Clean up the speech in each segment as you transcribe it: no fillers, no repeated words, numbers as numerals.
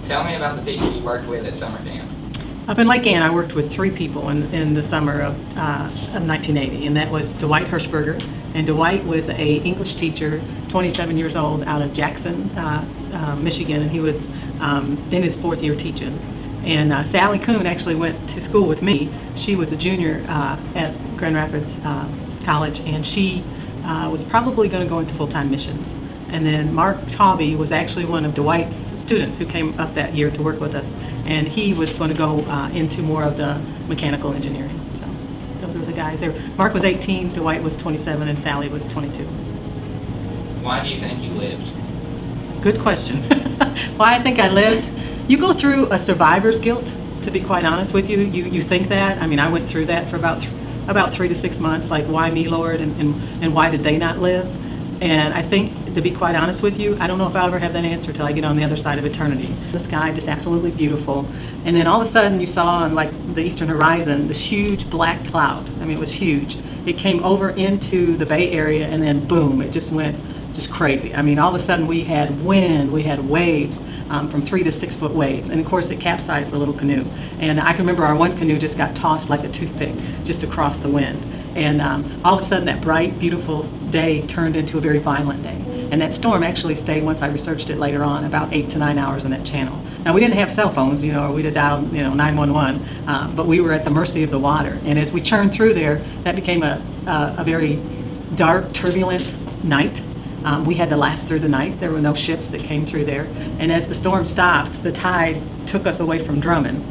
Tell me about the people you worked with at summer camp. Up in Lake Ann, I worked with 3 people in the summer of 1980, and that was Dwight Hirschberger. And Dwight was a English teacher, 27 years old, out of Jackson, Michigan, and he was in his 4th year teaching. And Sally Kuhn actually went to school with me. She was a junior at Grand Rapids College, and she was probably going to go into full-time missions. And then Mark Tawby was actually one of Dwight's students who came up that year to work with us, and he was going to go into more of the mechanical engineering. So those were the guys there. Mark was 18, Dwight was 27, and Sally was 22. Why do you think you lived? Good question. Why I think I lived? You go through a survivor's guilt, to be quite honest with you. You think that. I mean, I went through that for about 3 to 6 months, like, why me, Lord, and why did they not live? And I think, to be quite honest with you, I don't know if I'll ever have that answer till I get on the other side of eternity. The sky just absolutely beautiful. And then all of a sudden you saw on, like, the eastern horizon this huge black cloud. I mean, it was huge. It came over into the Bay Area, and then boom, it just went just crazy. I mean, all of a sudden we had wind, we had waves, from 3 to 6 foot waves. And of course it capsized the little canoe. And I can remember our one canoe just got tossed like a toothpick just across the wind. And all of a sudden that bright, beautiful day turned into a very violent day. And that storm actually stayed, once I researched it later on, about 8 to 9 hours in that channel. Now, we didn't have cell phones, or we'd have dialed, 911, but we were at the mercy of the water. And as we churned through there, that became a very dark, turbulent night. We had to last through the night. There were no ships that came through there. And as the storm stopped, the tide took us away from Drummond.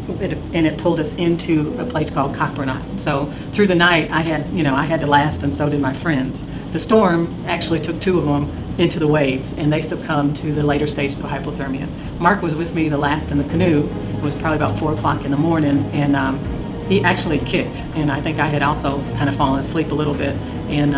And it pulled us into a place called Cockburn Island. So through the night, I had to last, and so did my friends. The storm actually took 2 of them into the waves, and they succumbed to the later stages of hypothermia. Mark was with me the last in the canoe. It was probably about 4 o'clock in the morning, and he actually kicked. And I think I had also kind of fallen asleep a little bit. And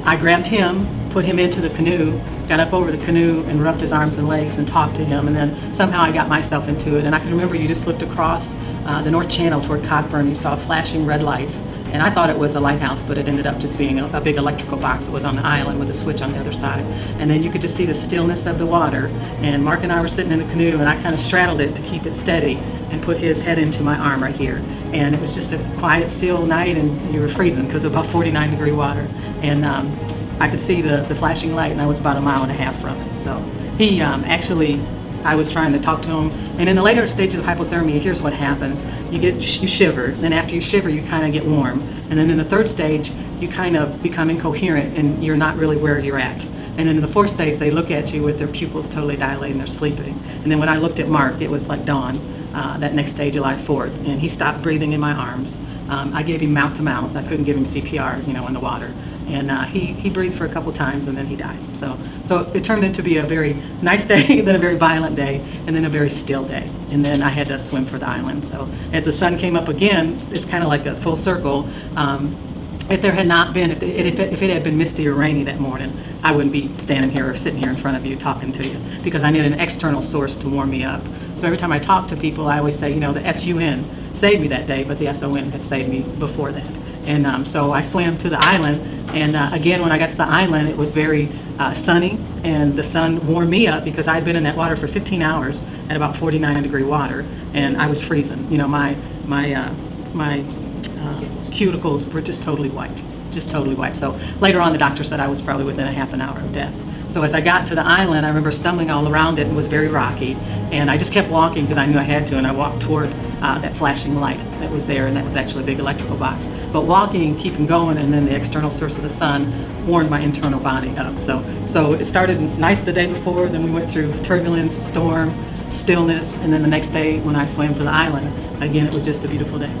I grabbed him, put him into the canoe, got up over the canoe and rubbed his arms and legs and talked to him, and then somehow I got myself into it. And I can remember you just looked across the North Channel toward Cockburn, you saw a flashing red light, and I thought it was a lighthouse, but it ended up just being a big electrical box that was on the island with a switch on the other side. And then you could just see the stillness of the water, and Mark and I were sitting in the canoe, and I kind of straddled it to keep it steady and put his head into my arm right here. And it was just a quiet, still night, and you were freezing because of about 49-degree water. And I could see the flashing light, and I was about 1.5 miles from it. So he I was trying to talk to him, and in the later stages of hypothermia, here's what happens. You shiver, then after you shiver, you kind of get warm. And then in the 3rd stage, you kind of become incoherent, and you're not really where you're at. And then in the 4th stage, they look at you with their pupils totally dilated, and they're sleeping. And then when I looked at Mark, it was like dawn, that next day, July 4th, and he stopped breathing in my arms. I gave him mouth to mouth. I couldn't give him CPR, in the water. And he breathed for a couple times, and then he died. So it turned into be a very nice day, then a very violent day, and then a very still day. And then I had to swim for the island. So as the sun came up again, it's kind of like a full circle. If there had not been, if it had been misty or rainy that morning, I wouldn't be standing here or sitting here in front of you talking to you, because I needed an external source to warm me up. So every time I talk to people, I always say, the SUN saved me that day, but the SON had saved me before that. And so I swam to the island, and again, when I got to the island, it was very sunny, and the sun warmed me up because I had been in that water for 15 hours at about 49-degree water, and I was freezing. My cuticles were just totally white. So later on, the doctor said I was probably within a half an hour of death. So as I got to the island, I remember stumbling all around it, and it was very rocky. And I just kept walking because I knew I had to, and I walked toward that flashing light that was there, and that was actually a big electrical box. But walking, keeping going, and then the external source of the sun warmed my internal body up. So it started nice the day before, then we went through turbulence, storm, stillness, and then the next day when I swam to the island, again, it was just a beautiful day.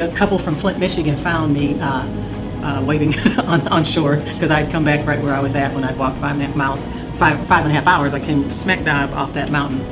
A couple from Flint, Michigan found me waiting on shore because I'd come back right where I was at when I'd walked 5.5 miles, 5.5 hours. I came smack dive off that mountain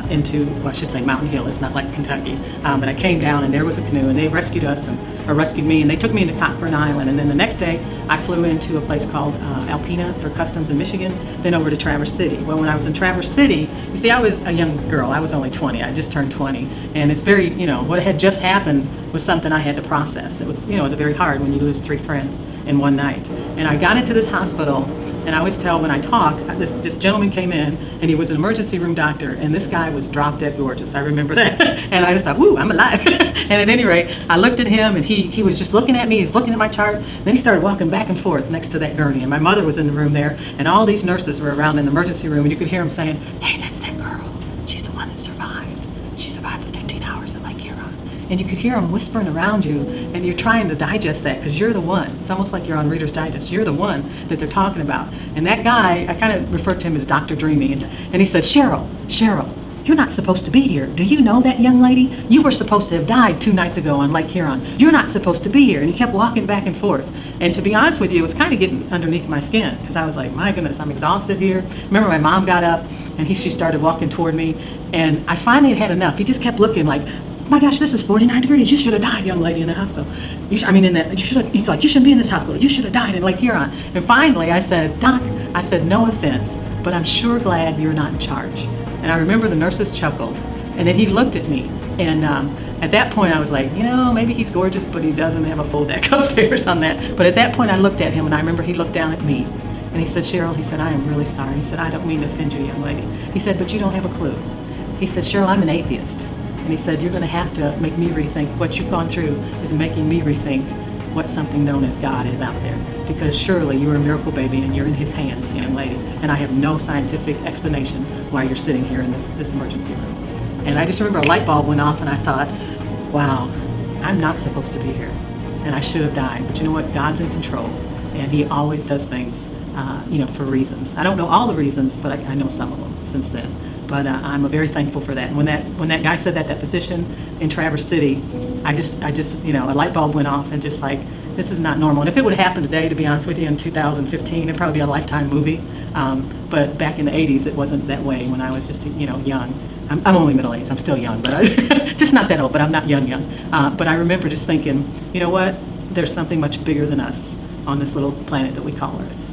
into, well, I should say Mountain Hill. It's not like Kentucky, but I came down and there was a canoe, and they rescued us or rescued me, and they took me into Cockburn Island. And then the next day, I flew into a place called Alpena for customs in Michigan, then over to Traverse City. Well, when I was in Traverse City, you see, I was a young girl. I was only 20. I just turned 20, and it's very, what had just happened was something I had to process. It was, it was very hard when you lose 3 friends in one night. And I got into this hospital, And I always tell when I talk, this gentleman came in, and he was an emergency room doctor, and this guy was drop dead gorgeous. I remember that. And I just thought, woo, I'm alive. And at any rate, I looked at him, and he was just looking at me. He was looking at my chart. Then he started walking back and forth next to that gurney. And my mother was in the room there, and all these nurses were around in the emergency room, and you could hear him saying, hey, that's that girl. She's the one that survived. She survived the 15 hours at Lake Huron. And you could hear them whispering around you, and you're trying to digest that because you're the one. It's almost like you're on Reader's Digest. You're the one that they're talking about. And that guy, I kind of referred to him as Dr. Dreamy, and he said, Cheryl, you're not supposed to be here. Do you know that young lady? You were supposed to have died 2 nights ago on Lake Huron. You're not supposed to be here. And he kept walking back and forth. And to be honest with you, it was kind of getting underneath my skin because I was like, my goodness, I'm exhausted here. Remember, my mom got up, and she started walking toward me, and I finally had enough. He just kept looking like, my gosh, this is 49 degrees. You should have died, young lady, in the hospital. He's like, you shouldn't be in this hospital. You should have died in Lake Huron. And finally, I said, Doc, no offense, but I'm sure glad you're not in charge. And I remember the nurses chuckled, and then he looked at me. And at that point, I was like, maybe he's gorgeous, but he doesn't have a full deck upstairs on that. But at that point, I looked at him, and I remember he looked down at me. And he said, Cheryl, he said, I am really sorry. He said, I don't mean to offend you, young lady. He said, but you don't have a clue. He said, Cheryl, I'm an atheist. And he said, you're going to have to make me rethink. What you've gone through is making me rethink what something known as God is out there. Because surely you're a miracle baby and you're in his hands, young lady. And I have no scientific explanation why you're sitting here in this emergency room. And I just remember a light bulb went off, and I thought, wow, I'm not supposed to be here. And I should have died. But you know what? God's in control. And he always does things, for reasons. I don't know all the reasons, but I know some of them since then. But I'm very thankful for that. And when that guy said that physician in Traverse City, I just a light bulb went off, and just like, this is not normal. And if it would happen today, to be honest with you, in 2015, it'd probably be a Lifetime movie. But back in the 80s, it wasn't that way when I was just young. I'm only middle-aged. I'm still young, but just not that old. But I'm not young. But I remember just thinking, you know what? There's something much bigger than us on this little planet that we call Earth.